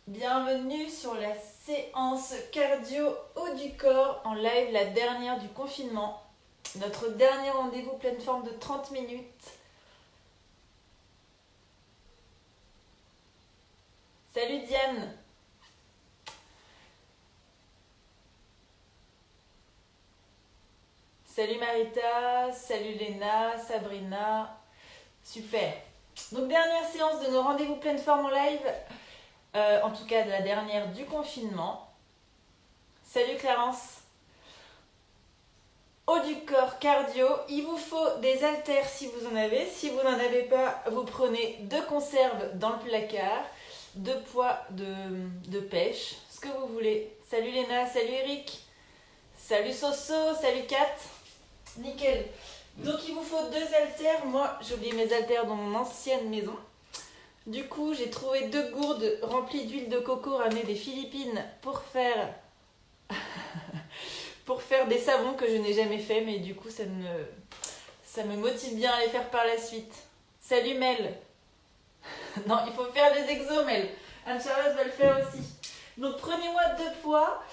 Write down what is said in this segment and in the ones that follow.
Bienvenue sur la séance cardio haut du corps en live, la dernière du confinement. Notre dernier rendez-vous pleine forme de 30 minutes. Salut Diane. Salut Marita, salut Léna, Sabrina. Super. Donc dernière séance de nos rendez-vous pleine forme en live. En tout cas de la dernière du confinement. Salut Clarence. Haut du corps cardio, il vous faut des haltères si vous en avez. Si vous n'en avez pas, vous prenez 2 conserves dans le placard, 2 poids de pêche, ce que vous voulez. Salut Léna, salut Eric, salut Soso, salut Kat. Nickel. Donc il vous faut 2 haltères. Moi j'ai oublié mes haltères dans mon ancienne maison. Du coup j'ai trouvé 2 gourdes remplies d'huile de coco ramenée des Philippines pour faire des savons que je n'ai jamais fait, mais du coup ça me motive bien à les faire par la suite. Salut Mel. Non, il faut faire des exos Mel. Anne-Charlotte va le faire aussi. Donc prenez-moi 2 poids,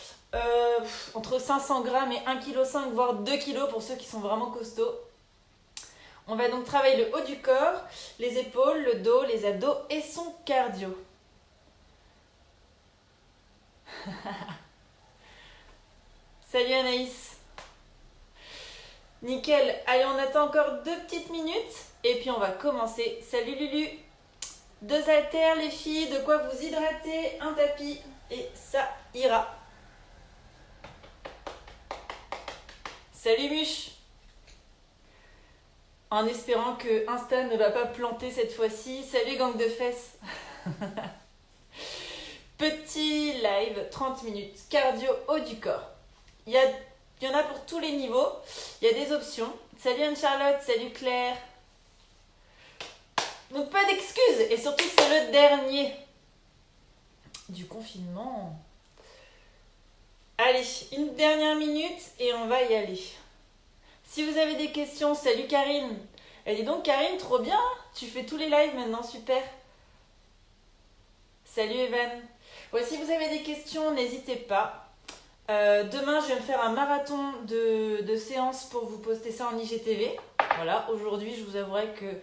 entre 500 grammes et 1,5 kg, voire 2 kg pour ceux qui sont vraiment costauds. On va donc travailler le haut du corps, les épaules, le dos, les abdos et son cardio. Salut Anaïs. Nickel. Allez, on attend encore 2 petites minutes et puis on va commencer. Salut Lulu. 2 haltères les filles, de quoi vous hydrater, un tapis et ça ira. Salut Muche. En espérant que Insta ne va pas planter cette fois-ci. Salut gang de fesses. Petit live, 30 minutes, cardio haut du corps. Il y en a pour tous les niveaux. Il y a des options. Salut Anne-Charlotte, salut Claire. Donc pas d'excuses. Et surtout que c'est le dernier du confinement. Allez, une dernière minute et on va y aller. Si vous avez des questions, salut Karine. Elle dit donc Karine, trop bien. Tu fais tous les lives maintenant, super. Salut Evan. Ouais, si vous avez des questions, n'hésitez pas. Demain, je vais me faire un marathon de séances pour vous poster ça en IGTV. Voilà, aujourd'hui, je vous avouerai que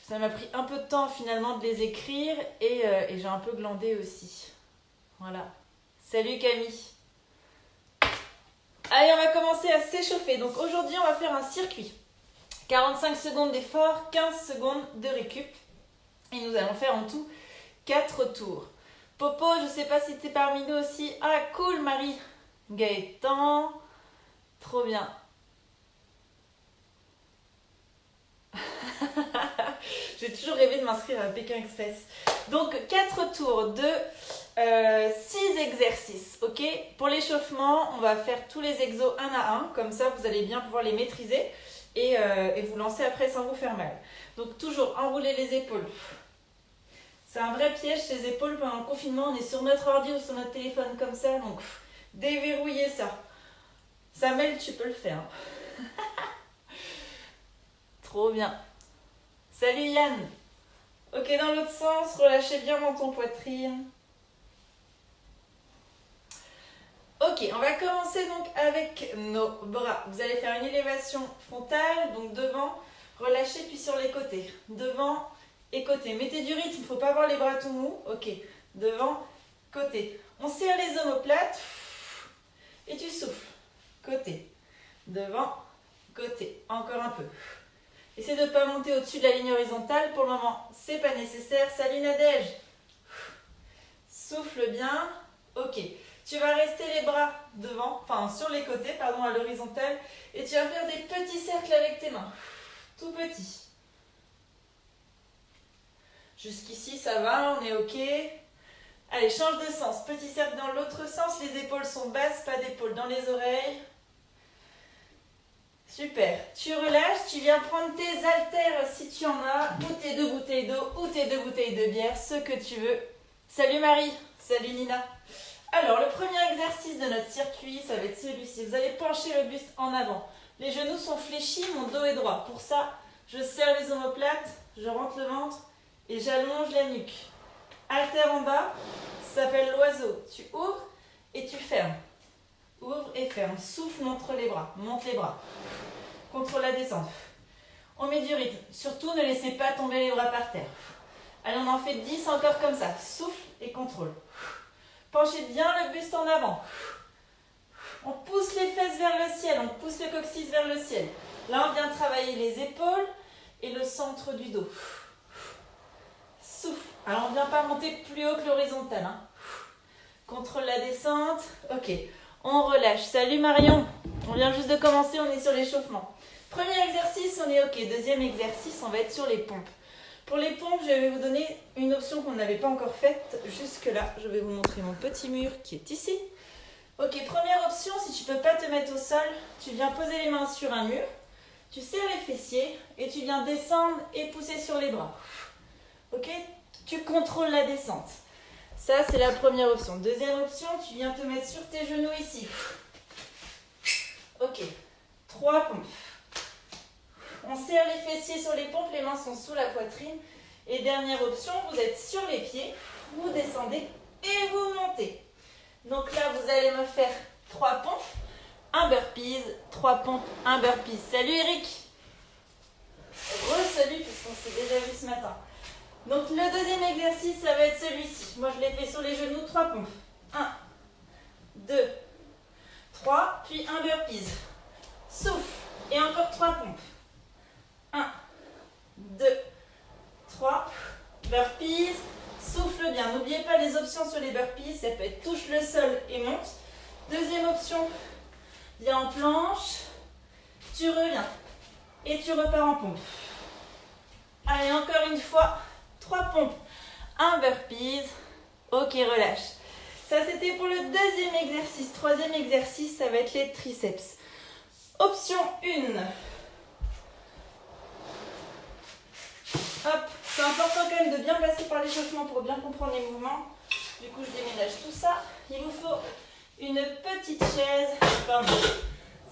ça m'a pris un peu de temps finalement de les écrire et j'ai un peu glandé aussi. Voilà. Salut Camille. Allez, on va commencer à s'échauffer. Donc aujourd'hui, on va faire un circuit. 45 secondes d'effort, 15 secondes de récup. Et nous allons faire en tout 4 tours. Popo, je sais pas si t'es parmi nous aussi. Ah, cool Marie. Gaëtan. Trop bien. J'ai toujours rêvé de m'inscrire à Pékin Express. Donc 4 tours de 6 exercices, ok. Pour l'échauffement, on va faire tous les exos un à un, comme ça vous allez bien pouvoir les maîtriser et vous lancer après sans vous faire mal. Donc toujours enrouler les épaules. C'est un vrai piège ces épaules pendant le confinement, on est sur notre ordi ou sur notre téléphone comme ça, donc déverrouillez ça. Samuel, tu peux le faire. Trop bien. Salut Yann. Ok, dans l'autre sens, relâchez bien dans ton poitrine. Ok, on va commencer donc avec nos bras. Vous allez faire une élévation frontale, donc devant, relâchez puis sur les côtés. Devant et côté. Mettez du rythme, il ne faut pas avoir les bras tout mous. Ok, devant, côté. On serre les omoplates et tu souffles. Côté, devant, côté. Encore un peu. Essayez de ne pas monter au-dessus de la ligne horizontale. Pour le moment, c'est pas nécessaire. Salut Nadège. Souffle bien. Ok. Tu vas rester les bras devant, enfin sur les côtés, pardon, à l'horizontale. Et tu vas faire des petits cercles avec tes mains. Tout petits. Jusqu'ici, ça va, on est ok. Allez, change de sens. Petit cercle dans l'autre sens. Les épaules sont basses, pas d'épaules dans les oreilles. Super. Tu relâches, tu viens prendre tes haltères si tu en as, ou tes 2 bouteilles d'eau, ou tes 2 bouteilles de bière, ce que tu veux. Salut Marie, salut Nina. Alors, le premier exercice de notre circuit, ça va être celui-ci. Vous allez pencher le buste en avant. Les genoux sont fléchis, mon dos est droit. Pour ça, je serre les omoplates, je rentre le ventre et j'allonge la nuque. Haltère en bas, ça s'appelle l'oiseau. Tu ouvres et tu fermes. Ouvre et ferme. Souffle, monte les bras. Monte les bras. Contrôle la descente. On met du rythme. Surtout, ne laissez pas tomber les bras par terre. Allez, on en fait 10 encore comme ça. Souffle et contrôle. Penchez bien le buste en avant. On pousse les fesses vers le ciel. On pousse le coccyx vers le ciel. Là, on vient travailler les épaules et le centre du dos. Souffle. Alors, on ne vient pas monter plus haut que l'horizontale. Hein. Contrôle la descente. Ok. On relâche. Salut Marion. On vient juste de commencer. On est sur l'échauffement. Premier exercice, on est ok. Deuxième exercice, on va être sur les pompes. Pour les pompes, je vais vous donner une option qu'on n'avait pas encore faite jusque-là. Je vais vous montrer mon petit mur qui est ici. Ok, première option, si tu ne peux pas te mettre au sol, tu viens poser les mains sur un mur, tu serres les fessiers et tu viens descendre et pousser sur les bras. Ok, tu contrôles la descente. Ça, c'est la première option. Deuxième option, tu viens te mettre sur tes genoux ici. Ok, 3 pompes. On serre les fessiers sur les pompes, les mains sont sous la poitrine. Et dernière option, vous êtes sur les pieds, vous descendez et vous montez. Donc là, vous allez me faire 3 pompes, un burpees, 3 pompes, un burpees. Salut Eric. Re-salut, puisqu'on s'est déjà vu ce matin. Donc le deuxième exercice, ça va être celui-ci. Moi, je l'ai fait sur les genoux, 3 pompes. 1, 2, 3, puis un burpees. Souffle, et encore 3 pompes. 1, 2, 3, burpees, souffle bien. N'oubliez pas les options sur les burpees, ça peut être touche le sol et monte. Deuxième option, viens en planche, tu reviens et tu repars en pompe. Allez, encore une fois, 3 pompes, un burpees, ok, relâche. Ça, c'était pour le deuxième exercice. Troisième exercice, ça va être les triceps. Option 1. Hop, c'est important quand même de bien passer par l'échauffement pour bien comprendre les mouvements. Du coup, je déménage tout ça. Il vous faut une petite chaise. Pardon.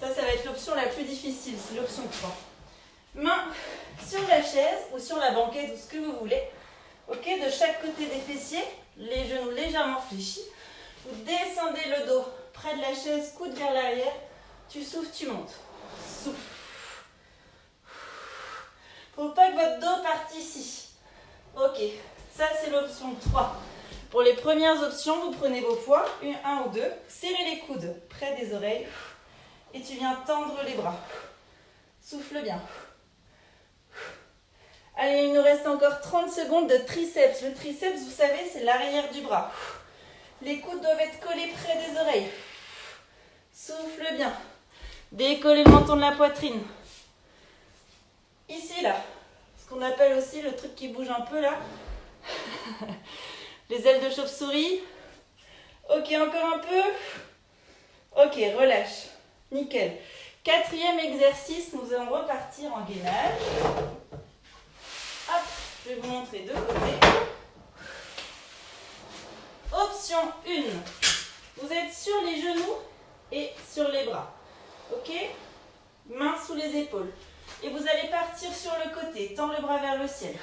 Ça va être l'option la plus difficile, c'est l'option 3. Main sur la chaise ou sur la banquette ou ce que vous voulez. Ok, de chaque côté des fessiers, les genoux légèrement fléchis. Vous descendez le dos près de la chaise, coude vers l'arrière. Tu souffles, tu montes. Souffle. Faut pas que votre dos parte ici. Ok, ça c'est l'option 3. Pour les premières options, vous prenez vos poids, un ou deux, serrez les coudes près des oreilles et tu viens tendre les bras. Souffle bien. Allez, il nous reste encore 30 secondes de triceps. Le triceps, vous savez, c'est l'arrière du bras. Les coudes doivent être collés près des oreilles. Souffle bien. Décollez le menton de la poitrine. Ici, là, ce qu'on appelle aussi le truc qui bouge un peu, là. Les ailes de chauve-souris. Ok, encore un peu. Ok, relâche. Nickel. Quatrième exercice, nous allons repartir en gainage. Hop, je vais vous montrer de côté. Option 1. Vous êtes sur les genoux et sur les bras. Ok? Mains sous les épaules. Et vous allez partir sur le côté, tends le bras vers le ciel.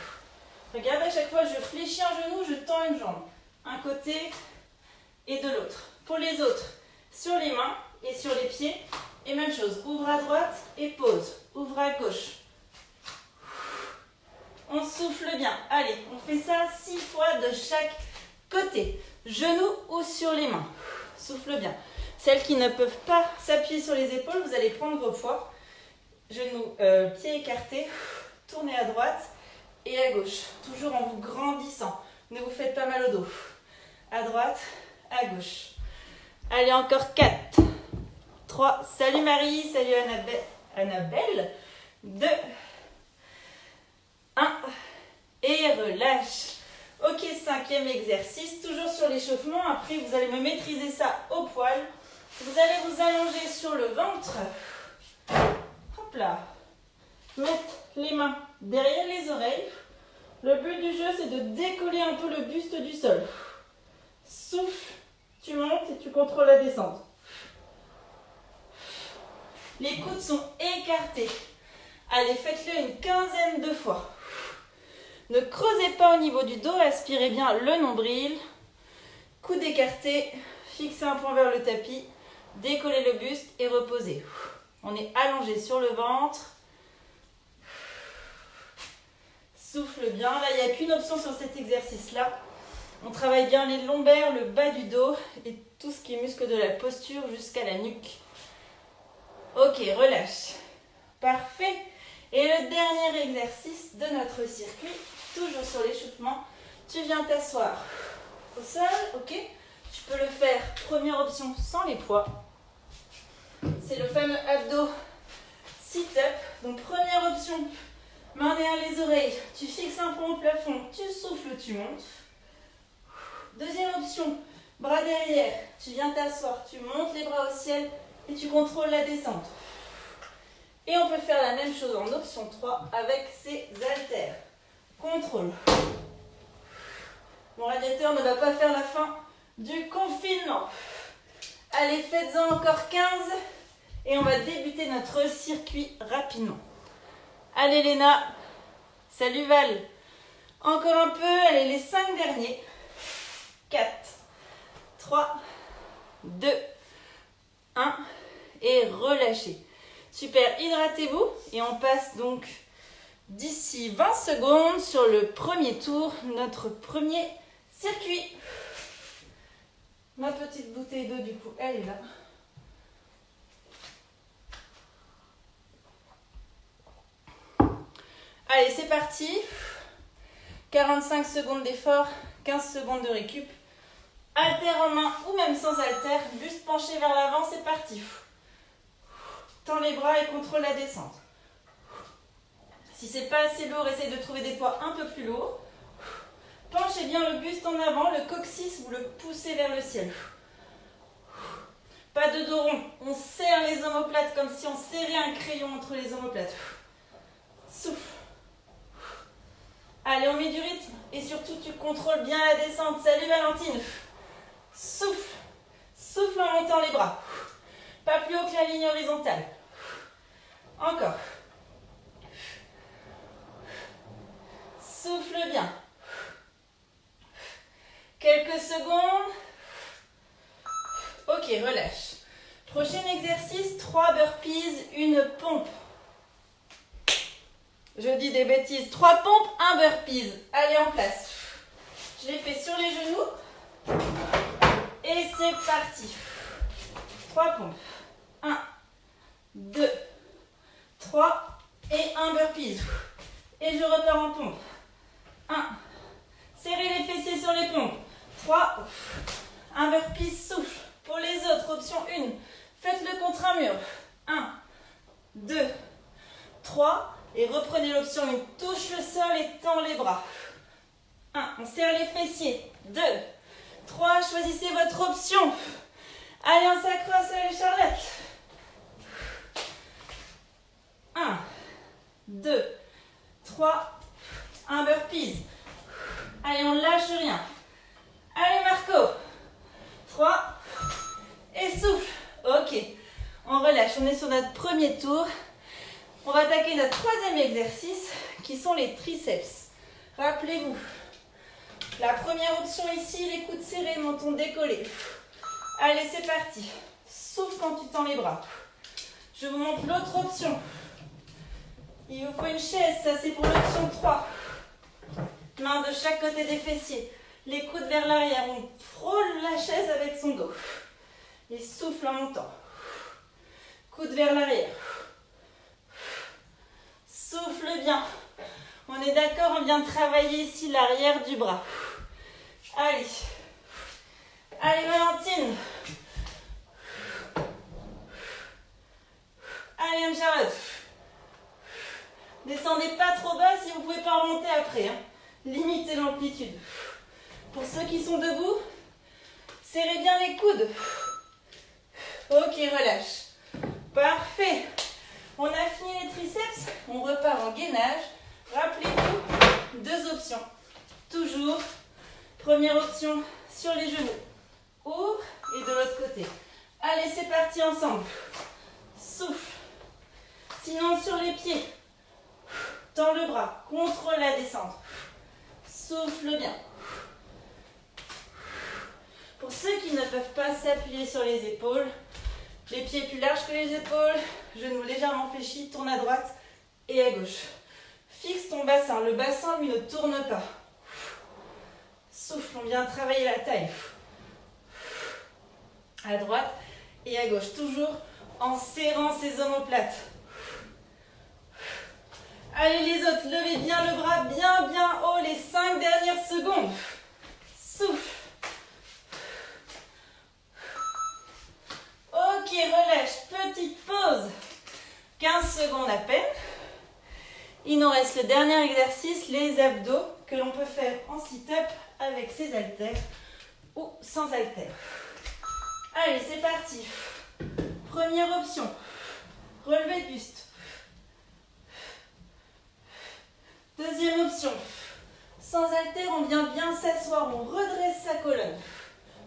Regardez, à chaque fois, je fléchis un genou, je tends une jambe. Un côté et de l'autre. Pour les autres, sur les mains et sur les pieds. Et même chose, ouvre à droite et pause. Ouvre à gauche. On souffle bien. Allez, on fait ça 6 fois de chaque côté. Genoux ou sur les mains. Souffle bien. Celles qui ne peuvent pas s'appuyer sur les épaules, vous allez prendre vos poids. Genoux, pieds écartés. Tournez à droite et à gauche. Toujours en vous grandissant. Ne vous faites pas mal au dos. À droite, à gauche. Allez, encore 4, 3. Salut Marie, salut Annabelle. 2, 1. Et relâche. Ok, 5e exercice. Toujours sur l'échauffement. Après, vous allez me maîtriser ça au poil. Vous allez vous allonger sur le ventre. Hop là. Mettre les mains derrière les oreilles. Le but du jeu, c'est de décoller un peu le buste du sol. Souffle, tu montes et tu contrôles la descente. Les coudes sont écartés. Allez, faites-le une 15aine de fois. Ne creusez pas au niveau du dos, aspirez bien le nombril. Coude écarté, fixez un point vers le tapis, décollez le buste et reposez. On est allongé sur le ventre. Souffle bien. Là, il n'y a qu'une option sur cet exercice-là. On travaille bien les lombaires, le bas du dos et tout ce qui est muscle de la posture jusqu'à la nuque. Ok, relâche. Parfait. Et le dernier exercice de notre circuit, toujours sur l'échauffement, tu viens t'asseoir au sol, ok? Tu peux le faire, première option, sans les poids. C'est le fameux abdo sit-up. Donc première option, main derrière les oreilles, tu fixes un point au plafond, tu souffles, tu montes. Deuxième option, bras derrière, tu viens t'asseoir, tu montes les bras au ciel et tu contrôles la descente. Et on peut faire la même chose en option 3 avec ses haltères. Contrôle. Mon radiateur ne va pas faire la fin du confinement. Allez, faites-en encore 15 et on va débuter notre circuit rapidement. Allez Léna, salut Val. Encore un peu, allez les 5 derniers. 4, 3, 2, 1 et relâchez. Super, hydratez-vous et on passe donc d'ici 20 secondes sur le premier tour, notre premier circuit. Ma petite bouteille d'eau du coup, elle est là. Allez, c'est parti. 45 secondes d'effort, 15 secondes de récup. Haltère en main ou même sans haltère, buste penché vers l'avant, c'est parti. Tends les bras et contrôle la descente. Si c'est pas assez lourd, essaye de trouver des poids un peu plus lourds. Penchez bien le buste en avant, le coccyx, vous le poussez vers le ciel. Pas de dos rond, on serre les omoplates comme si on serrait un crayon entre les omoplates. Souffle. Allez, on met du rythme et surtout tu contrôles bien la descente. Salut Valentine. Souffle. Souffle en montant les bras. Pas plus haut que la ligne horizontale. Encore. Souffle bien. Quelques secondes. Ok, relâche. Prochain exercice, 3 burpees, une pompe. Je dis des bêtises. 3 pompes, 1 burpees. Allez, en place. Je les fais sur les genoux. Et c'est parti. 3 pompes. 1, 2, 3 et 1 burpees. Et je repars en pompe. 1. Serrez les fessiers sur les pompes. 3. Un burpee, souffle. Pour les autres, option 1. Faites-le contre un mur. 1, 2, 3. Et reprenez l'option 1. Touche le sol et tend les bras. 1. On serre les fessiers. 2, 3. Choisissez votre option. Allez, on s'accroche, allez Charlotte. 1, 2, 3. Un burpees. Allez, on ne lâche rien. Allez, Marco. 3. Et souffle. Ok. On relâche. On est sur notre premier tour. On va attaquer notre troisième exercice qui sont les triceps. Rappelez-vous. La première option ici, les coudes serrés, menton décollé. Allez, c'est parti. Souffle quand tu tends les bras. Je vous montre l'autre option. Il vous faut une chaise. Ça, c'est pour l'option 3. Main de chaque côté des fessiers. Les coudes vers l'arrière. On frôle la chaise avec son dos. Et souffle en montant. Coude vers l'arrière. Souffle bien. On est d'accord, on vient de travailler ici l'arrière du bras. Allez. Allez Valentine. Allez Anne-Charlotte. Descendez pas trop bas si vous ne pouvez pas remonter après. Limitez l'amplitude. Pour ceux qui sont debout, serrez bien les coudes. Ok, relâche. Parfait. On a fini les triceps, on repart en gainage. Rappelez-vous, 2 options. Toujours, première option sur les genoux. Ouvre et de l'autre côté. Allez, c'est parti ensemble. Souffle. Sinon, sur les pieds. Tends le bras, contrôle la descente. Souffle bien. Pour ceux qui ne peuvent pas s'appuyer sur les épaules, les pieds plus larges que les épaules, genoux légèrement fléchis, tourne à droite et à gauche. Fixe ton bassin, le bassin lui ne tourne pas. Souffle, on vient travailler la taille. À droite et à gauche, toujours en serrant ses omoplates. Allez les autres, levez bien le bras, bien bien haut les 5 dernières secondes. Souffle. Ok, relâche, petite pause. 15 secondes à peine. Il nous reste le dernier exercice, les abdos, que l'on peut faire en sit-up avec ses haltères ou sans haltères. Allez, c'est parti. Première option, relevé de buste. Deuxième option, sans haltères, on vient bien s'asseoir, on redresse sa colonne.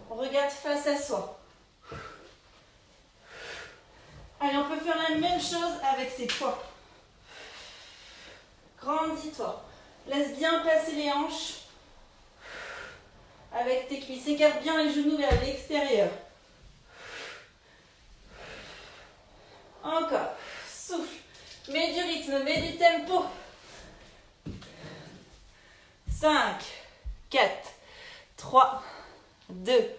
On regarde face à soi. Allez, on peut faire la même chose avec ses poids. Grandis-toi. Laisse bien passer les hanches avec tes cuisses. Écarte bien les genoux vers l'extérieur. Encore. Souffle. Mets du rythme, mets du tempo. 5, 4, 3, 2,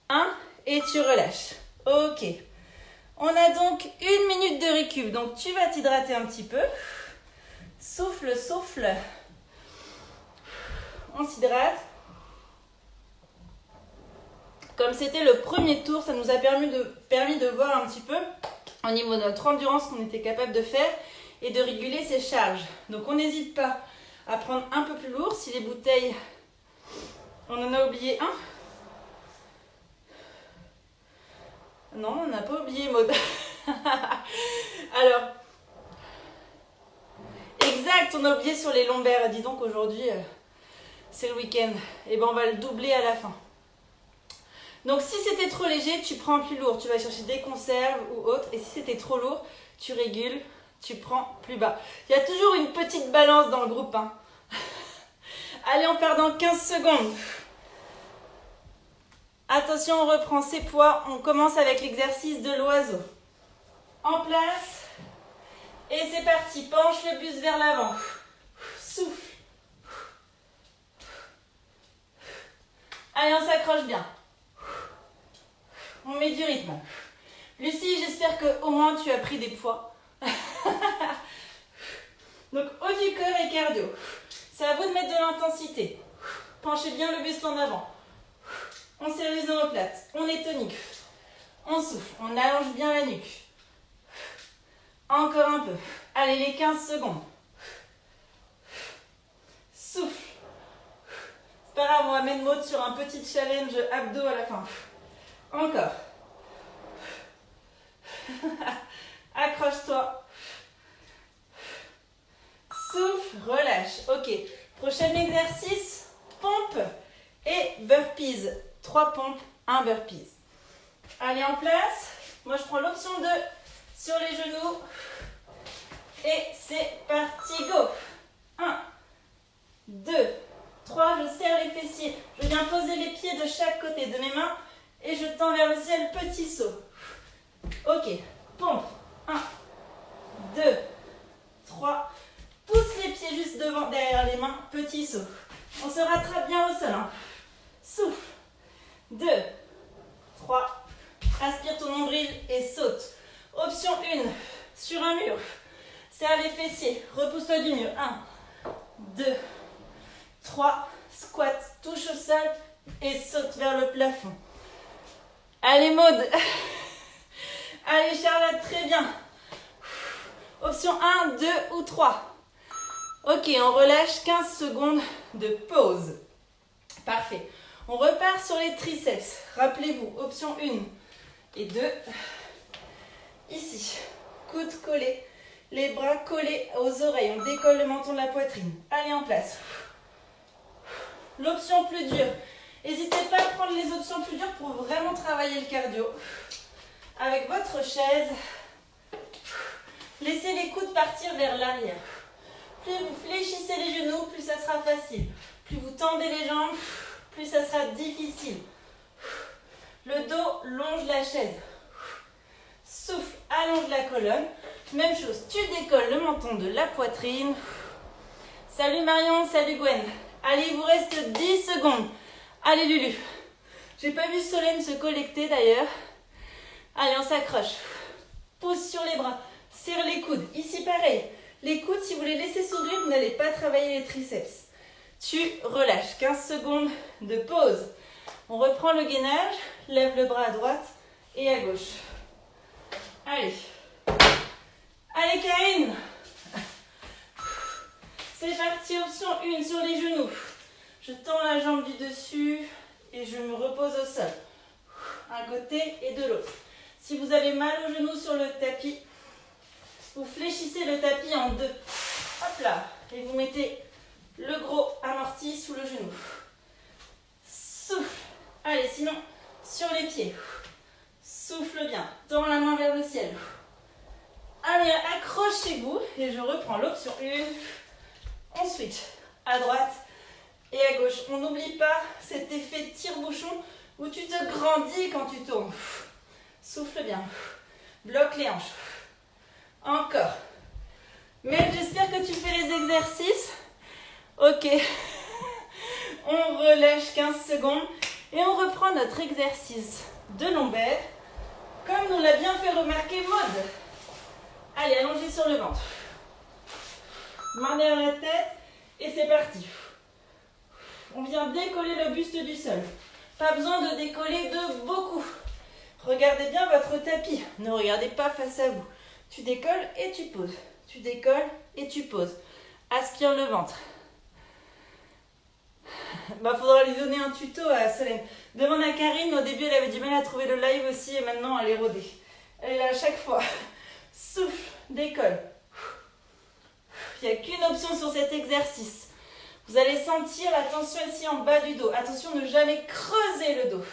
1. Et tu relâches. Ok. On a donc 1 minute de récup. Donc tu vas t'hydrater un petit peu. Souffle, souffle. On s'hydrate. Comme c'était le premier tour, ça nous a permis de voir un petit peu au niveau de notre endurance qu'on était capable de faire et de réguler ses charges. Donc on n'hésite pas à prendre un peu plus lourd. Si les bouteilles, on en a oublié un. Non, on n'a pas oublié Maud. Alors, exact, on a oublié sur les lombaires. Dis donc aujourd'hui, c'est le week-end. Et ben on va le doubler à la fin. Donc si c'était trop léger, tu prends plus lourd. Tu vas chercher des conserves ou autre. Et si c'était trop lourd, tu régules, tu prends plus bas. Il y a toujours une petite balance dans le groupe. Hein. Allez, on perd dans 15 secondes. Attention, on reprend ses poids. On commence avec l'exercice de l'oiseau. En place. Et c'est parti. Penche le buste vers l'avant. Souffle. Allez, on s'accroche bien. On met du rythme. Lucie, j'espère qu'au moins tu as pris des poids. Donc, haut du corps et cardio. C'est à vous de mettre de l'intensité. Penchez bien le buste en avant. On serre les omoplates. On est tonique. On souffle. On allonge bien la nuque. Encore un peu. Allez, les 15 secondes. Souffle. C'est pas grave, on va mettre Maud sur un petit challenge abdos à la fin. Encore. Accroche-toi. Souffle, relâche. Ok. Prochain exercice, pompe et burpees. 3 pompes, 1 burpees. Allez, en place. Moi, je prends l'option 2 sur les genoux. Et c'est parti, go. 1, 2, 3. Je serre les fessiers. Je viens poser les pieds de chaque côté de mes mains. Et je tends vers le ciel, petit saut. Ok, pompe. 1, 2, 3. Pousse les pieds juste devant, derrière les mains, petit saut. On se rattrape bien au sol. Hein. Souffle. 2, 3. Aspire ton nombril et saute. Option 1, sur un mur. Serre les fessiers, repousse-toi du mur. 1, 2, 3. Squat, touche au sol et saute vers le plafond. Allez Maud. Allez Charlotte, très bien. Option 1, 2 ou 3. Ok, on relâche 15 secondes de pause. Parfait. On repart sur les triceps. Rappelez-vous, option 1 et 2. Ici, coude collé, les bras collés aux oreilles. On décolle le menton de la poitrine. Allez, en place. L'option plus dure. N'hésitez pas à prendre les options plus dures pour vraiment travailler le cardio. Avec votre chaise, laissez les coudes partir vers l'arrière. Plus vous fléchissez les genoux, plus ça sera facile. Plus vous tendez les jambes, plus ça sera difficile. Le dos longe la chaise. Souffle, allonge la colonne. Même chose, tu décolles le menton de la poitrine. Salut Marion, salut Gwen. Allez, il vous reste 10 secondes. Allez Lulu. J'ai pas vu Solène se collecter d'ailleurs. Allez, on s'accroche. Pousse sur les bras. Serre les coudes. Ici pareil. Les coudes, si vous les laissez s'ouvrir, vous n'allez pas travailler les triceps. Tu relâches. 15 secondes de pause. On reprend le gainage. Lève le bras à droite et à gauche. Allez. Allez Karine. C'est parti, option 1 sur les genoux. Je tends la jambe du dessus et je me repose au sol. Un côté et de l'autre. Si vous avez mal au genou sur le tapis, vous fléchissez le tapis en deux. Hop là. Et vous mettez le gros amorti sous le genou. Souffle. Allez, sinon, sur les pieds. Souffle bien. Tends la main vers le ciel. Allez, accrochez-vous. Et je reprends l'option 1. On switch à droite et à gauche. On n'oublie pas cet effet tire-bouchon où tu te grandis quand tu tournes. Souffle bien. Bloque les hanches. Encore. Mais j'espère que tu fais les exercices. Ok. On relâche 15 secondes et on reprend notre exercice de lombaire comme nous l'a bien fait remarquer Maud. Allez, allongez sur le ventre. Main derrière la tête et c'est parti. On vient décoller le buste du sol. Pas besoin de décoller de beaucoup. Regardez bien votre tapis. Ne regardez pas face à vous. Tu décolles et tu poses. Tu décolles et tu poses. Aspire le ventre. Faudra lui donner un tuto à Solène. Demande à Karine, au début elle avait du mal à trouver le live aussi et maintenant elle est rodée. Elle est là à chaque fois. Souffle, décolle. Il n'y a qu'une option sur cet exercice. Vous allez sentir la tension ici en bas du dos. Attention, ne jamais creuser le dos.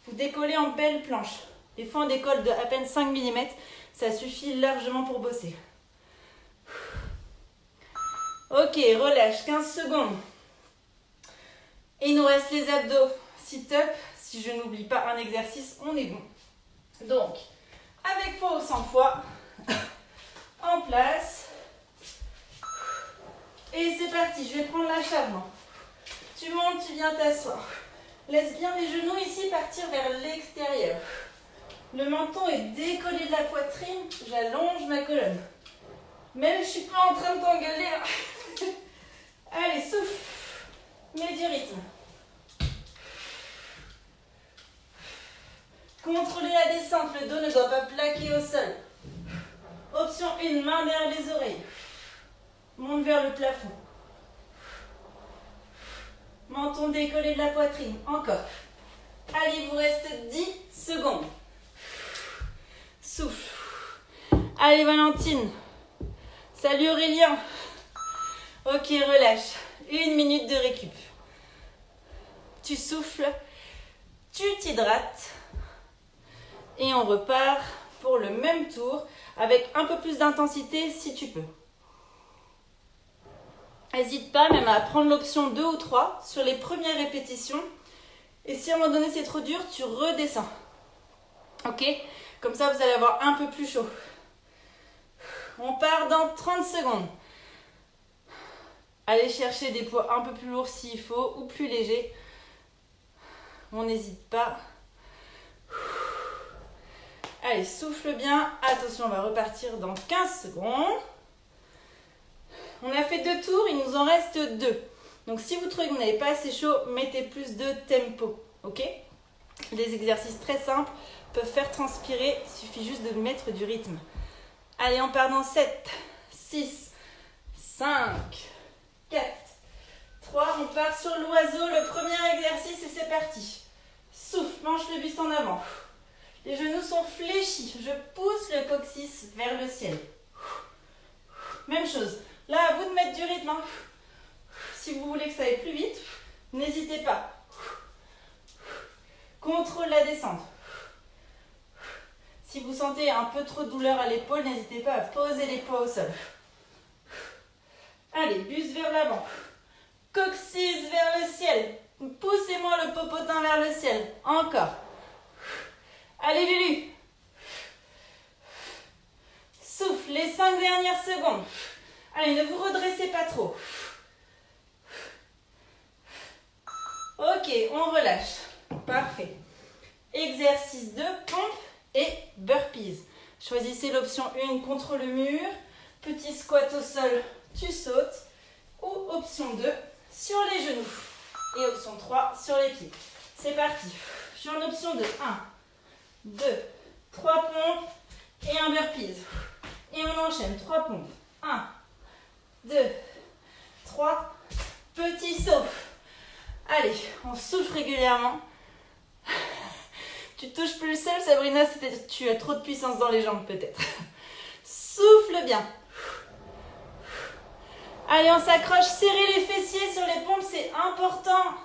Vous décollez en belle planche. Des fois, on décolle de à peine 5 mm. Ça suffit largement pour bosser. Ok, relâche. 15 secondes. Et il nous reste les abdos. Sit-up. Si je n'oublie pas un exercice, on est bon. Donc, avec poids ou sans poids, en place. Et c'est parti, je vais prendre l'acharnement. Tu montes, tu viens t'asseoir. Laisse bien les genoux ici partir vers l'extérieur. Le menton est décollé de la poitrine, j'allonge ma colonne. Même je ne suis pas en train de t'engueuler. Allez, souffle. Mets du rythme. Contrôlez la descente, le dos ne doit pas plaquer au sol. Option 1, main derrière les oreilles. Monte vers le plafond. Menton décollé de la poitrine. Encore. Allez, il vous reste 10 secondes. Souffle. Allez, Valentine. Salut Aurélien. Ok, relâche. 1 minute de récup. Tu souffles. Tu t'hydrates. Et on repart pour le même tour avec un peu plus d'intensité si tu peux. N'hésite pas même à prendre l'option 2 ou 3 sur les premières répétitions. Et si à un moment donné c'est trop dur, tu redescends. Ok? Comme ça, vous allez avoir un peu plus chaud. On part dans 30 secondes. Allez chercher des poids un peu plus lourds s'il faut ou plus légers. On n'hésite pas. Allez, souffle bien. Attention, on va repartir dans 15 secondes. On a fait 2 tours, il nous en reste 2. Donc si vous trouvez que vous n'avez pas assez chaud, mettez plus de tempo. Ok? Des exercices très simples peuvent faire transpirer, il suffit juste de mettre du rythme. Allez, on part dans 7, 6, 5, 4, 3. On part sur l'oiseau, le premier exercice et c'est parti. Souffle, penche le buste en avant. Les genoux sont fléchis. Je pousse le coccyx vers le ciel. Même chose. Là, à vous de mettre du rythme. Si vous voulez que ça aille plus vite, n'hésitez pas. Contrôle la descente. Si vous sentez un peu trop de douleur à l'épaule, n'hésitez pas à poser les poids au sol. Allez, buste vers l'avant. Coccyx vers le ciel. Poussez-moi le popotin vers le ciel. Encore. Allez, Lulu. Souffle les 5 dernières secondes. Allez, ne vous redressez pas trop. Ok, on relâche. Parfait. Exercice de pompe et burpees. Choisissez l'option 1 contre le mur. Petit squat au sol, tu sautes. Ou option 2 sur les genoux. Et option 3 sur les pieds. C'est parti. Je suis en option 2. 1, 2, 3 pompes et un burpees. Et on enchaîne. 3 pompes. 1, 2, 3. Petit saut. Allez, on souffle régulièrement. Tu touches plus le sol, Sabrina, tu as trop de puissance dans les jambes peut-être. Souffle bien. Allez, on s'accroche. Serrez les fessiers sur les pompes, c'est important.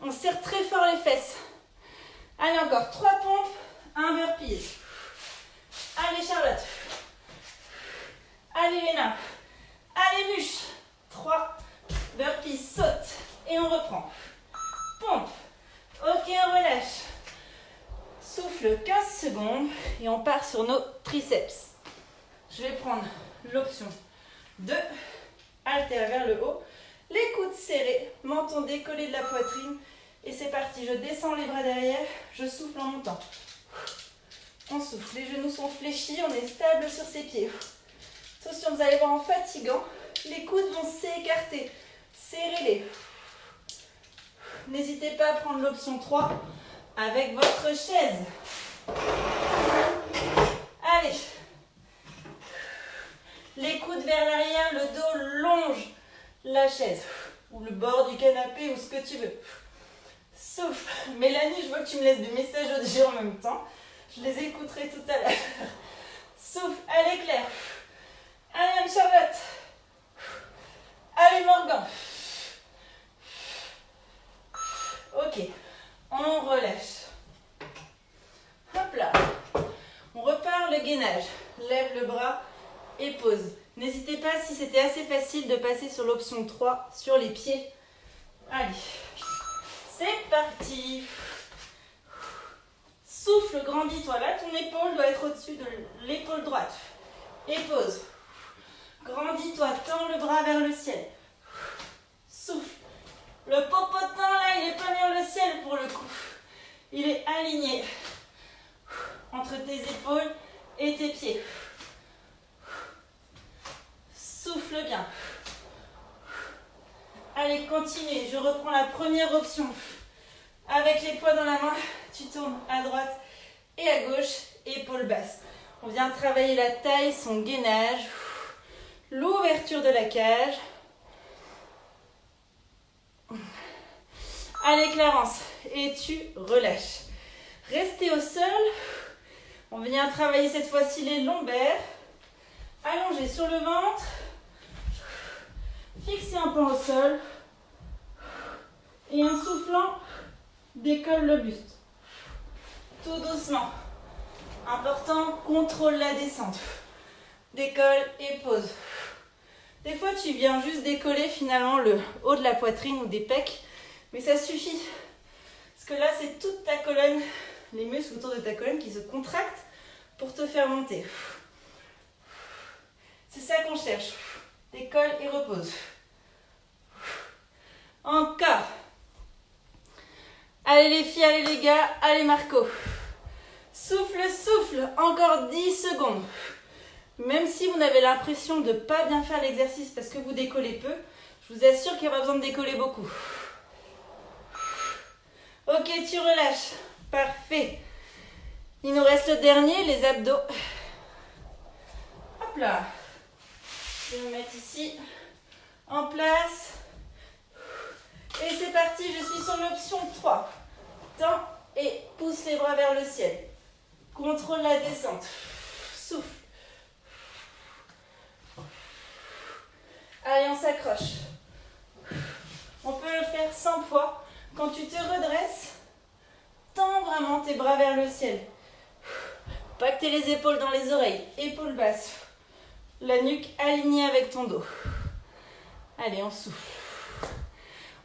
On serre très fort les fesses. Allez, encore 3 pompes, un burpees. Allez, Charlotte. Allez, Léna. Allez, Muche. 3 burpees, saute. Et on reprend. Pompe. Ok, on relâche. Souffle 15 secondes et on part sur nos triceps. Je vais prendre l'option 2. Haltère vers le haut. Les coudes serrés, menton décollé de la poitrine. Et c'est parti, je descends les bras derrière, je souffle en montant. On souffle, les genoux sont fléchis, on est stable sur ses pieds. Attention, vous allez voir en fatiguant, les coudes vont s'écarter. Serrez-les. N'hésitez pas à prendre l'option 3 avec votre chaise. Allez. Les coudes vers l'arrière, le dos longe la chaise. Ou le bord du canapé, ou ce que tu veux. Souffle. Mélanie, je vois que tu me laisses des messages audio en même temps. Je les écouterai tout à l'heure. Souffle. Allez, Claire. Allez, Anne-Charlotte. Allez, Morgan. Ok. On relâche. Hop là. On repart le gainage. Lève le bras et pose. N'hésitez pas, si c'était assez facile, de passer sur l'option 3 sur les pieds. Allez. C'est parti. Souffle, grandis-toi. Là, ton épaule doit être au-dessus de l'épaule droite. Et pose. Grandis-toi, tends le bras vers le ciel. Souffle. Le popotin, là, il n'est pas vers le ciel pour le coup. Il est aligné entre tes épaules et tes pieds. Souffle bien. Allez, continuez. Je reprends la première option. Avec les poids dans la main, tu tournes à droite et à gauche, épaules basses. On vient travailler la taille, son gainage, l'ouverture de la cage. Allez, Clarence, et tu relâches. Restez au sol. On vient travailler cette fois-ci les lombaires. Allongez sur le ventre. Fixez un point au sol. Et en soufflant, décolle le buste. Tout doucement. Important, contrôle la descente. Décolle et pose. Des fois, tu viens juste décoller finalement le haut de la poitrine ou des pecs. Mais ça suffit. Parce que là, c'est toute ta colonne, les muscles autour de ta colonne qui se contractent pour te faire monter. C'est ça qu'on cherche. Décolle et repose. Encore. Allez les filles, allez les gars, allez Marco. Souffle, souffle. Encore 10 secondes. Même si vous avez l'impression de ne pas bien faire l'exercice parce que vous décollez peu, je vous assure qu'il n'y a pas besoin de décoller beaucoup. Ok, tu relâches. Parfait. Il nous reste le dernier, les abdos. Hop là. Je vais me mettre ici. En place. Et c'est parti, je suis sur l'option 3. Tends et pousse les bras vers le ciel. Contrôle la descente. Souffle. Allez, on s'accroche. On peut le faire sans poids. Quand tu te redresses, tends vraiment tes bras vers le ciel. Pas que tu aies les épaules dans les oreilles. Épaules basses. La nuque alignée avec ton dos. Allez, on souffle.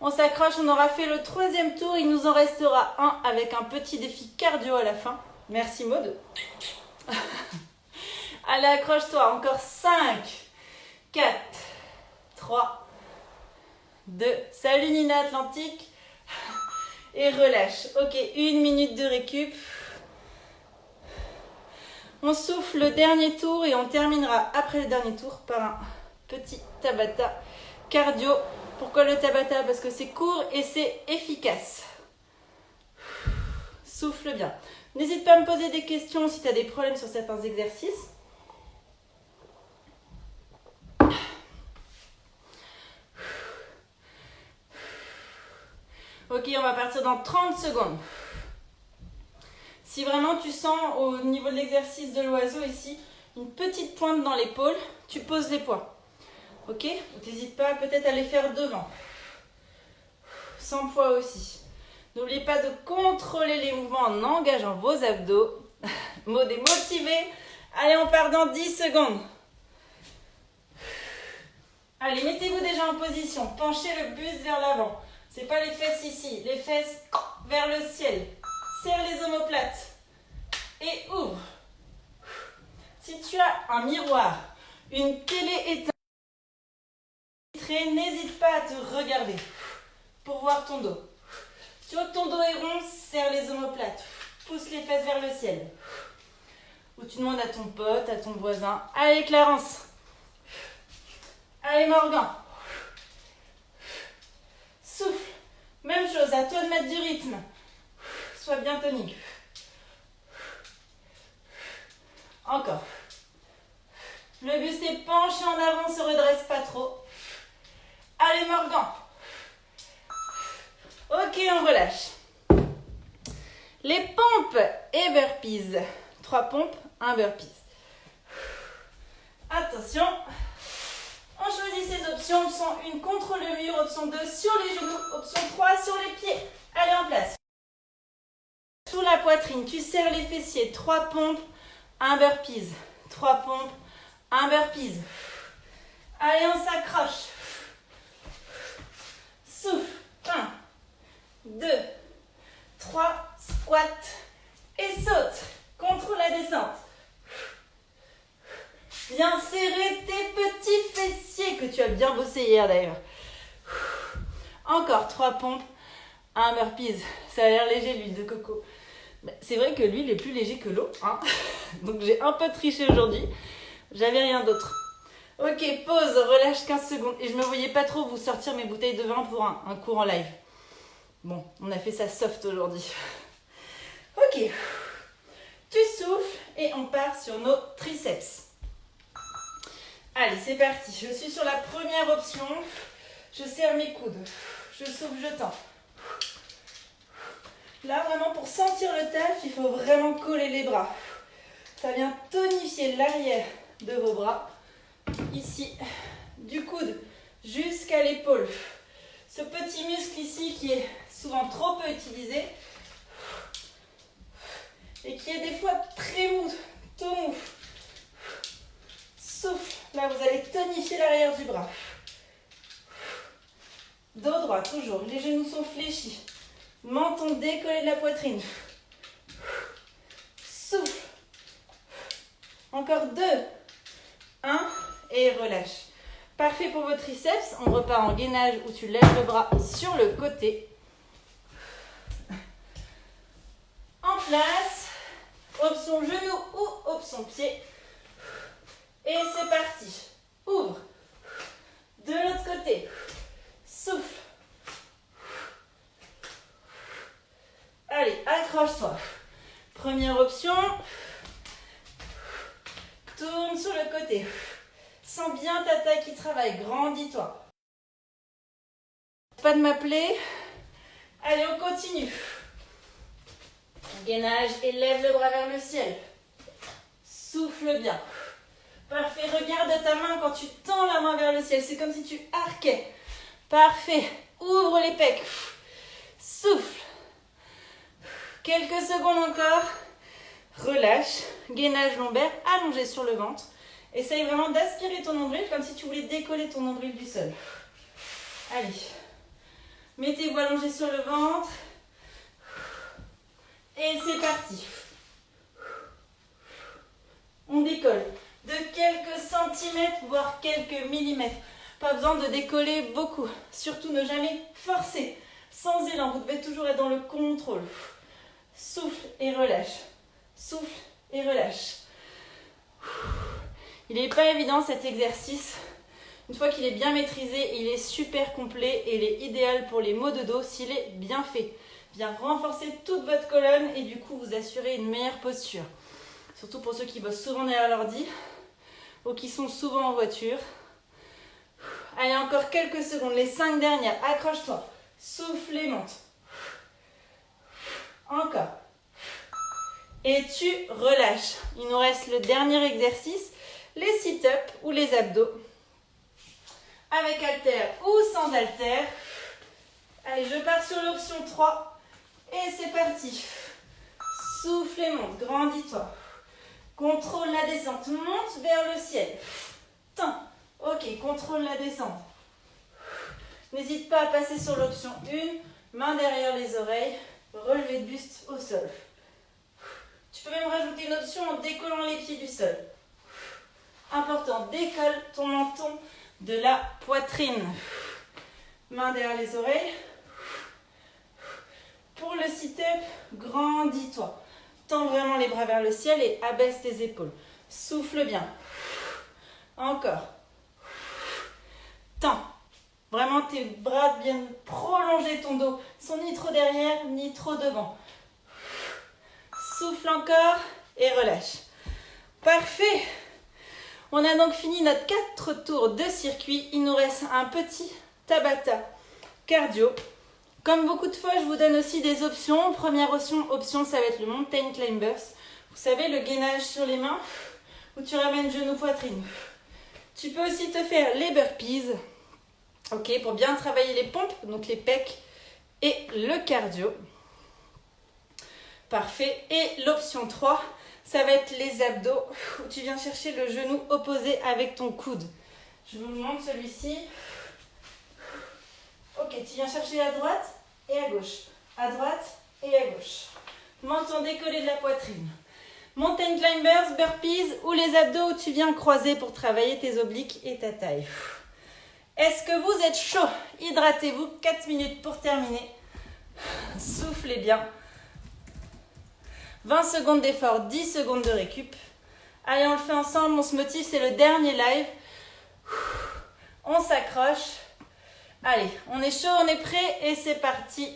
On s'accroche, on aura fait le 3e tour. Il nous en restera un avec un petit défi cardio à la fin. Merci Maud. Allez, accroche-toi. Encore 5, 4, 3, 2. Salut Nina Atlantique. Et relâche. Ok, 1 minute de récup. On souffle le dernier tour et on terminera après le dernier tour par un petit Tabata cardio. Pourquoi le Tabata? Parce que c'est court et c'est efficace. Souffle bien. N'hésite pas à me poser des questions si tu as des problèmes sur certains exercices. Ok, on va partir dans 30 secondes. Si vraiment tu sens au niveau de l'exercice de l'oiseau ici, une petite pointe dans l'épaule, tu poses les poids. Ok? N'hésite pas peut-être à les faire devant. Sans poids aussi. N'oubliez pas de contrôler les mouvements en engageant vos abdos. Maud est motivée. Allez, on part dans 10 secondes. Allez, mettez-vous déjà en position. Penchez le buste vers l'avant. C'est pas les fesses ici, les fesses vers le ciel. Serre les omoplates et ouvre. Si tu as un miroir, une télé éteinte, n'hésite pas à te regarder pour voir ton dos. Tu vois que ton dos est rond, serre les omoplates. Pousse les fesses vers le ciel. Ou tu demandes à ton pote, à ton voisin. Allez Clarence. Allez Morgan. Souffle. Même chose, à toi de mettre du rythme. Sois bien tonique. Encore. Le buste est penché en avant, ne se redresse pas trop. Allez Morgan. Ok, on relâche. Les pompes et burpees. 3 pompes, 1 burpees. Attention. On choisit ces options. Option 1, contre le mur. Option 2, sur les genoux. Option 3, sur les pieds. Allez, en place. Sous la poitrine, tu serres les fessiers. 3 pompes, 1 burpees. 3 pompes, 1 burpees. Allez, on s'accroche. Souffle. 1, 2, 3. Squat. Et saute. Contrôle la descente. Viens serrer tes petits fessiers que tu as bien bossé hier d'ailleurs. Encore 3 pompes, 1 burpees. Ça a l'air léger l'huile de coco. C'est vrai que l'huile est plus léger que l'eau. Hein. Donc j'ai un peu triché aujourd'hui. J'avais rien d'autre. Ok, pause, relâche 15 secondes. Et je me voyais pas trop vous sortir mes bouteilles de vin pour un cours en live. Bon, on a fait ça soft aujourd'hui. Ok. Tu souffles et on part sur nos triceps. Allez, c'est parti. Je suis sur la première option. Je serre mes coudes. Je souffle, je tends. Là, vraiment, pour sentir le taf, il faut vraiment coller les bras. Ça vient tonifier l'arrière de vos bras. Ici, du coude jusqu'à l'épaule. Ce petit muscle ici qui est souvent trop peu utilisé et qui est des fois très mou, tout mou. Souffle. Là, vous allez tonifier l'arrière du bras. Dos droit, toujours. Les genoux sont fléchis. Menton décollé de la poitrine. Souffle. Encore 2. 1. Et relâche. Parfait pour vos triceps. On repart en gainage où tu lèves le bras sur le côté. En place. Option genou ou option pied. Et c'est parti. Ouvre. De l'autre côté. Souffle. Allez, accroche-toi. Première option. Tourne sur le côté. Sens bien ta taille qui travaille. Grandis-toi. Pas de m'appeler. Allez, on continue. Gainage et lève le bras vers le ciel. Souffle bien. Parfait. Regarde ta main quand tu tends la main vers le ciel. C'est comme si tu arquais. Parfait. Ouvre les pecs. Souffle. Quelques secondes encore. Relâche. Gainage lombaire. Allongé sur le ventre. Essaye vraiment d'aspirer ton nombril comme si tu voulais décoller ton nombril du sol. Allez. Mettez-vous allongé sur le ventre. Et c'est parti. On décolle de quelques centimètres, voire quelques millimètres. Pas besoin de décoller beaucoup. Surtout ne jamais forcer. Sans élan, vous devez toujours être dans le contrôle. Souffle et relâche. Souffle et relâche. Il n'est pas évident cet exercice. Une fois qu'il est bien maîtrisé, il est super complet et il est idéal pour les maux de dos s'il est bien fait. Bien renforcer toute votre colonne et du coup vous assurer une meilleure posture. Surtout pour ceux qui bossent souvent derrière l'ordi ou qui sont souvent en voiture. Allez, encore quelques secondes, les 5 dernières. Accroche-toi. Souffle et monte. Encore. Et tu relâches. Il nous reste le dernier exercice, les sit-ups ou les abdos. Avec haltère ou sans haltère. Allez, je pars sur l'option 3. Et c'est parti. Souffle et monte. Grandis-toi. Contrôle la descente. Monte vers le ciel. Tends. Ok, contrôle la descente. N'hésite pas à passer sur l'option 1. Main derrière les oreilles. Relevé de buste au sol. Tu peux même rajouter une option en décollant les pieds du sol. Important, décolle ton menton de la poitrine. Main derrière les oreilles. Pour le sit-up, grandis-toi. Tends vraiment les bras vers le ciel et abaisse tes épaules. Souffle bien. Encore. Tends. Vraiment tes bras viennent prolonger ton dos. Ils sont ni trop derrière, ni trop devant. Souffle encore et relâche. Parfait. On a donc fini notre 4 tours de circuit. Il nous reste un petit Tabata cardio. Comme beaucoup de fois, je vous donne aussi des options. Première option, ça va être le Mountain Climbers. Vous savez, le gainage sur les mains où tu ramènes genou poitrine. Tu peux aussi te faire les burpees. Ok, pour bien travailler les pompes, donc les pecs et le cardio. Parfait. Et l'option 3, ça va être les abdos où tu viens chercher le genou opposé avec ton coude. Je vous montre celui-ci. Ok, tu viens chercher à droite et à gauche. À droite et à gauche. Menton décollé de la poitrine. Mountain climbers, burpees ou les abdos où tu viens croiser pour travailler tes obliques et ta taille. Est-ce que vous êtes chaud? Hydratez-vous. 4 minutes pour terminer. Soufflez bien. 20 secondes d'effort, 10 secondes de récup. Allez, on le fait ensemble. On se motive, c'est le dernier live. On s'accroche. Allez, on est chaud, on est prêt et c'est parti.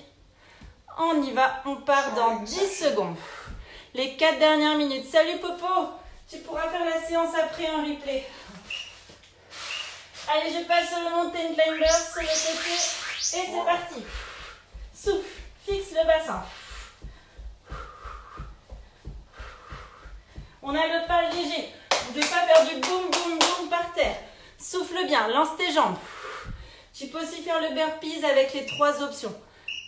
On y va, on part dans 10 secondes. Les 4 dernières minutes. Salut Popo, tu pourras faire la séance après en replay. Allez, je passe sur le Mountain Climbers, sur le côté et c'est parti. Souffle, fixe le bassin. On a le pas léger. Vous ne devez pas faire du boum, boum, boum par terre. Souffle bien, lance tes jambes. Tu peux aussi faire le burpees avec les 3 options.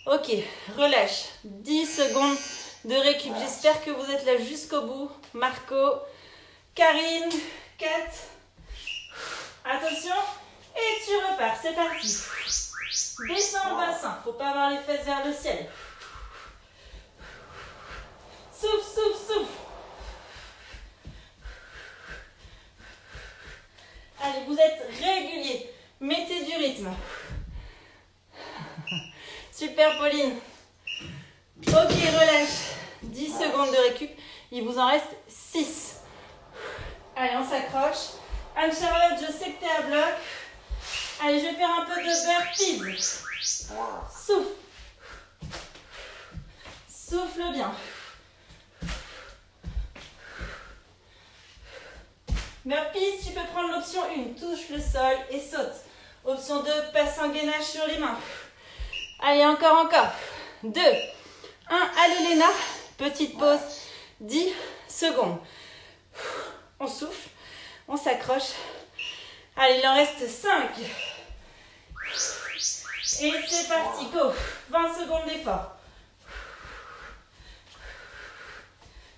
Ok, relâche. 10 secondes de récup. J'espère que vous êtes là jusqu'au bout. Marco, Karine, 4. Attention. Et tu repars. C'est parti. Descends le bassin. Faut pas avoir les fesses vers le ciel. Souffle, souffle, souffle. Allez, vous êtes réguliers. Mettez du rythme. Super Pauline. Ok, relâche. 10 secondes de récup. Il vous en reste 6. Allez, on s'accroche. Anne-Charlotte, je sais que tu es à bloc. Allez, je vais faire un peu de burpees. Souffle. Souffle bien. Burpees, tu peux prendre l'option 1. Touche le sol et saute. Option 2, passe un gainage sur les mains. Allez, encore. 2. 1, allez Léna. Petite pause. 10 secondes. On souffle. On s'accroche. Allez, il en reste 5. Et c'est parti. Go. 20 secondes d'effort.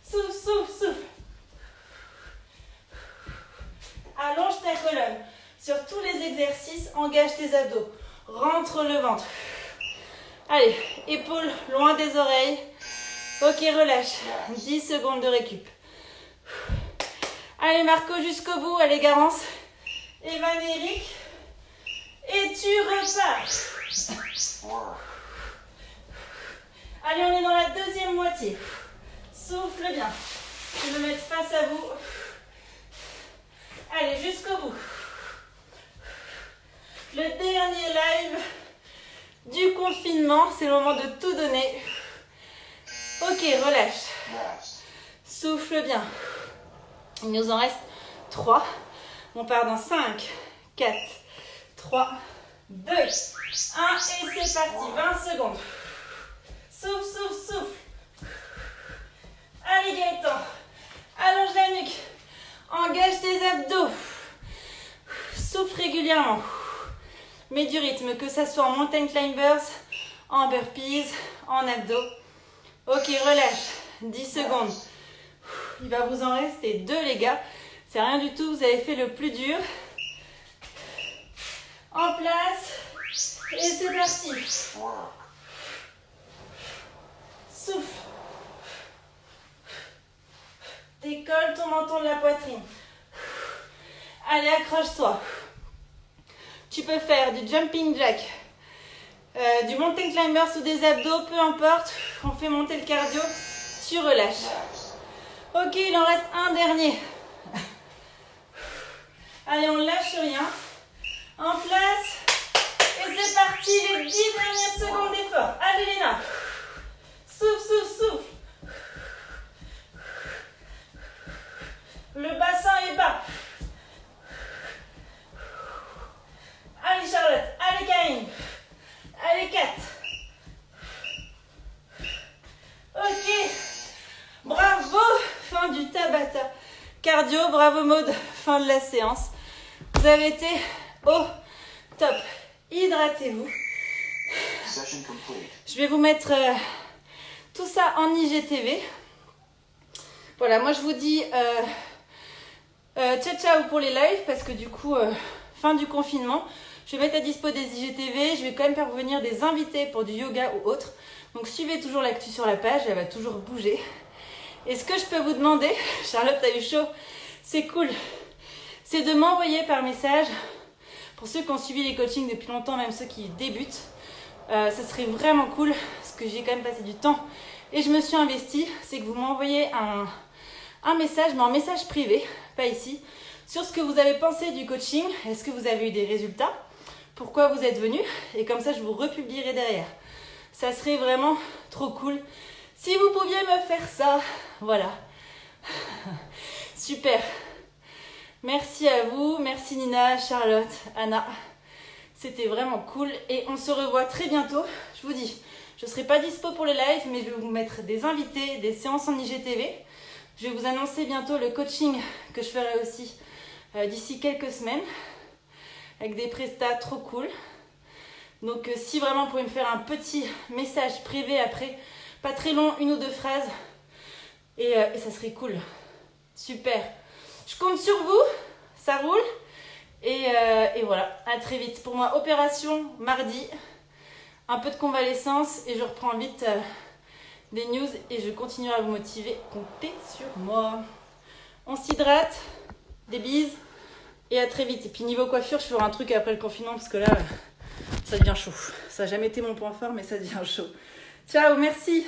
Souffle, souffle, souffle. Allonge ta colonne. Sur tous les exercices, engage tes abdos. Rentre le ventre. Allez, épaules loin des oreilles. Ok, relâche. 10 secondes de récup. Allez, Marco, jusqu'au bout. Allez, Garance. Evan et Eric. Et tu repars. Allez, on est dans la deuxième moitié. Souffle bien. Je vais me mettre face à vous. Allez, jusqu'au bout. Le dernier live du confinement. C'est le moment de tout donner. Ok, relâche. Souffle bien. Il nous en reste 3. On part dans 5, 4, 3, 2, 1. Et c'est parti. 20 secondes. Souffle, souffle, souffle. Allez, Gaëtan. Allonge la nuque. Engage tes abdos. Souffle régulièrement. Mets du rythme, que ça soit en mountain climbers, en burpees, en abdos. Ok, relâche. 10 secondes. Il va vous en rester 2, les gars. C'est rien du tout, vous avez fait le plus dur. En place. Et c'est parti. Souffle. Décolle ton menton de la poitrine. Allez, accroche-toi. Tu peux faire du jumping jack, du mountain climbers ou des abdos, peu importe. On fait monter le cardio. Tu relâches. Ok, il en reste un dernier. Allez, on ne lâche rien. En place. Et c'est parti, les 10 dernières secondes d'effort. Allez, Léna. Souffle, souffle, souffle. Le bassin est bas. Allez, Charlotte. Allez, Karine. Allez, 4. Ok. Bravo. Fin du Tabata cardio. Bravo, Maud. Fin de la séance. Vous avez été au top. Hydratez-vous. Je vais vous mettre tout ça en IGTV. Voilà, moi je vous dis ciao ciao pour les lives parce que du coup, fin du confinement, je vais mettre à dispo des IGTV. Je vais quand même faire venir des invités pour du yoga ou autre. Donc suivez toujours l'actu sur la page, elle va toujours bouger. Et ce que je peux vous demander, Charlotte a eu chaud, c'est cool, c'est de m'envoyer par message, pour ceux qui ont suivi les coachings depuis longtemps, même ceux qui débutent, ça serait vraiment cool, parce que j'ai quand même passé du temps et je me suis investie, c'est que vous m'envoyez un message, mais en message privé, pas ici, sur ce que vous avez pensé du coaching, est-ce que vous avez eu des résultats, pourquoi vous êtes venu, et comme ça je vous republierai derrière. Ça serait vraiment trop cool. Si vous pouviez me faire ça, voilà. Super. Merci à vous, merci Nina, Charlotte, Anna. C'était vraiment cool et on se revoit très bientôt. Je vous dis, je ne serai pas dispo pour les lives, mais je vais vous mettre des invités, des séances en IGTV. Je vais vous annoncer bientôt le coaching que je ferai aussi d'ici quelques semaines avec des prestats trop cool. Donc si vraiment vous pouvez me faire un petit message privé après, pas très long, 1 ou 2 phrases et ça serait cool. Super. Je compte sur vous, ça roule et voilà, à très vite. Pour moi, opération mardi, un peu de convalescence et je reprends vite des news et je continuerai à vous motiver. Comptez sur moi. On s'hydrate, des bises et à très vite. Et puis niveau coiffure, je ferai un truc après le confinement parce que là, ça devient chaud. Ça n'a jamais été mon point fort, mais ça devient chaud. Ciao, merci.